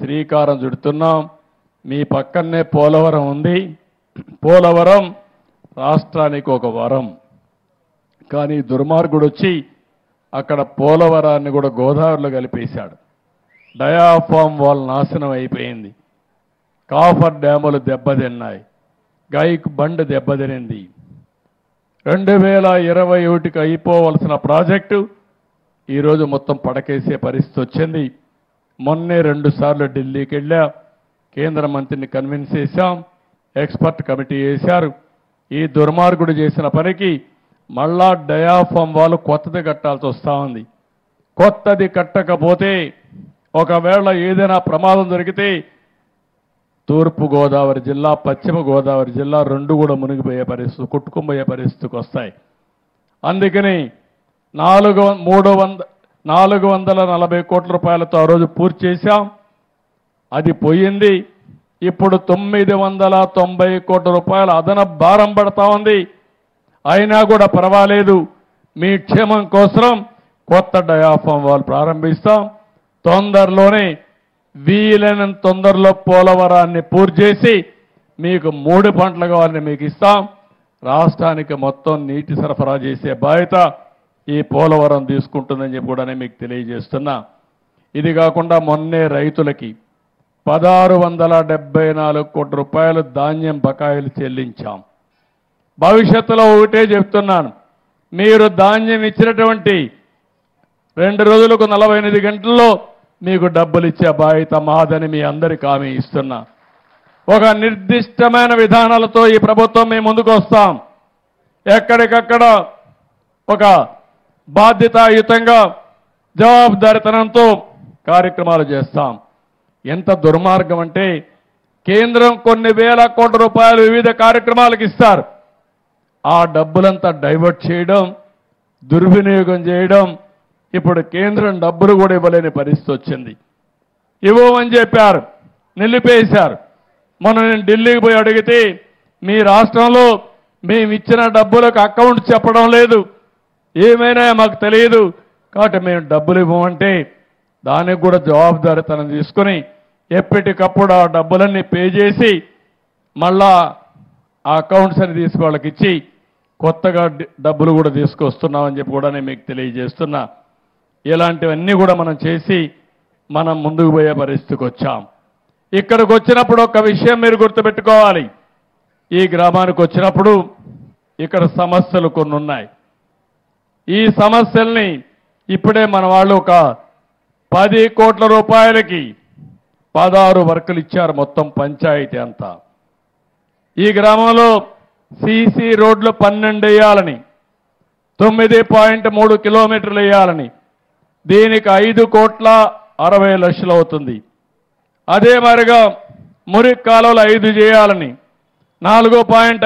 శ్రీకారం చుడుతున్నాం. మీ పక్కనే పోలవరం ఉంది. పోలవరం రాష్ట్రానికి ఒక వరం. కానీ దుర్మార్గుడు వచ్చి అక్కడ పోలవరాన్ని కూడా గోదావరిలో కలిపేశాడు. డయాఫామ్ వాల్ నాశనం అయిపోయింది. కాఫర్ డ్యాములు దెబ్బతిన్నాయి. గైక్ బండ్ దెబ్బతినింది. 2021కి అయిపోవలసిన ప్రాజెక్టు ఈరోజు మొత్తం పడకేసే పరిస్థితి వచ్చింది. మొన్నే 2 సార్లు ఢిల్లీకి వెళ్ళా. కేంద్ర మంత్రిని కన్విన్స్ చేశాం. ఎక్స్పర్ట్ కమిటీ వేశారు. ఈ దుర్మార్గుడు చేసిన పనికి మళ్ళా డయాఫామ్ వాళ్ళు కొత్తది కట్టాల్సి వస్తూ ఉంది. కొత్తది కట్టకపోతే ఒకవేళ ఏదైనా ప్రమాదం జరిగితే తూర్పు గోదావరి జిల్లా, పశ్చిమ గోదావరి జిల్లా 2 కూడా మునిగిపోయే పరిస్థితి, కొట్టుకుపోయే పరిస్థితికి వస్తాయి. అందుకని 440 కోట్ల రూపాయలతో ఆ రోజు పూర్తి చేశాం. అది పోయింది. ఇప్పుడు 990 కోట్ల రూపాయల అదనపు భారం పడతా ఉంది. అయినా కూడా పర్వాలేదు, మీ క్షేమం కోసం కొత్త డయాఫామ్ వాల్ ప్రారంభిస్తాం. తొందరలోనే వీలైనంత తొందరలో పోలవరాన్ని పూర్తి చేసి మీకు 3 పంటలు కావాలని మీకు ఇస్తాం. రాష్ట్రానికి మొత్తం నీటి సరఫరా చేసే బాధ్యత ఈ పోలవరం తీసుకుంటుందని చెప్పి కూడా మీకు తెలియజేస్తున్నా. ఇది కాకుండా మొన్నే రైతులకి 1674 కోట్ల రూపాయలు ధాన్యం బకాయిలు చెల్లించాం. భవిష్యత్తులో ఒకటే చెప్తున్నాను, మీరు ధాన్యం ఇచ్చినటువంటి 2 రోజులకు 48 గంటల్లో మీకు డబ్బులు ఇచ్చే బాధ్యత మాదని మీ అందరికీ హామీ ఇస్తున్నా. ఒక నిర్దిష్టమైన విధానాలతో ఈ ప్రభుత్వం మేము ముందుకు వస్తాం. ఎక్కడికక్కడ ఒక బాధ్యతాయుతంగా జవాబుదారితనంతో కార్యక్రమాలు చేస్తాం. ఎంత దుర్మార్గం అంటే కేంద్రం కొన్ని వేల కోట్ల రూపాయలు వివిధ కార్యక్రమాలకు ఇస్తారు. ఆ డబ్బులంతా డైవర్ట్ చేయడం, దుర్వినియోగం చేయడం. ఇప్పుడు కేంద్రం డబ్బులు కూడా ఇవ్వలేని పరిస్థితి వచ్చింది. ఇవ్వమని చెప్పారు, నిలిపేశారు. మొన్న నేను ఢిల్లీకి పోయి అడిగితే మీ రాష్ట్రంలో మేము ఇచ్చిన డబ్బులకు అకౌంట్ చెప్పడం లేదు, ఏమైనా మాకు తెలియదు, కాబట్టి మేము డబ్బులు ఇవ్వమంటే దానికి కూడా జవాబుదారితనం తీసుకొని ఎప్పటికప్పుడు ఆ డబ్బులన్నీ పే చేసి మళ్ళా ఆ అకౌంట్స్ అని తీసి వాళ్ళకి ఇచ్చి కొత్తగా డబ్బులు కూడా తీసుకొస్తున్నామని చెప్పి కూడా నేను మీకు తెలియజేస్తున్నా. ఇలాంటివన్నీ కూడా మనం చేసి మనం ముందుకు పోయే పరిస్థితికి వచ్చాం. ఇక్కడికి వచ్చినప్పుడు ఒక విషయం మీరు గుర్తుపెట్టుకోవాలి. ఈ గ్రామానికి వచ్చినప్పుడు ఇక్కడ సమస్యలు కొన్ని ఉన్నాయి. ఈ సమస్యల్ని ఇప్పుడే మన వాళ్ళు ఒక 10 కోట్ల రూపాయలకి 16 వర్కులు ఇచ్చారు మొత్తం పంచాయతీ అంతా. ఈ గ్రామంలో సీసీ రోడ్లు 12 వేయాలని, 9.3 కిలోమీటర్లు వేయాలని, దీనికి 5,60,00,000 అవుతుంది. అదే మరిగా మురికి కాలువలు 5 చేయాలని, 4.5